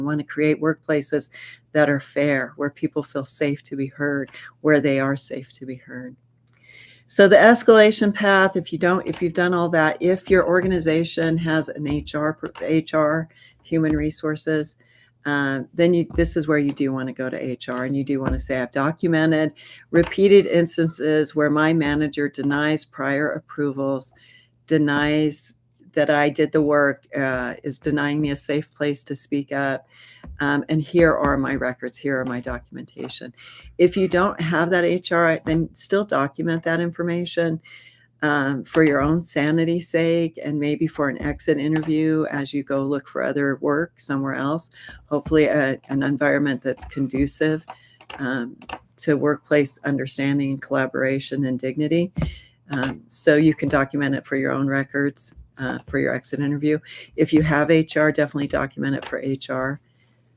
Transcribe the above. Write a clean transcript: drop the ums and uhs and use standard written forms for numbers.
want to create workplaces that are fair, where people feel safe to be heard, where they are safe to be heard. So the escalation path, if you've done all that, if your organization has an HR, human resources, then this is where you do want to go to HR, and you do want to say, I've documented repeated instances where my manager denies prior approvals, denies that I did the work, is denying me a safe place to speak up. And here are my records, here are my documentation. If you don't have that HR, then still document that information for your own sanity's sake, and maybe for an exit interview as you go look for other work somewhere else. Hopefully an environment that's conducive to workplace understanding, collaboration, and dignity. So you can document it for your own records for your exit interview. If you have HR, definitely document it for HR.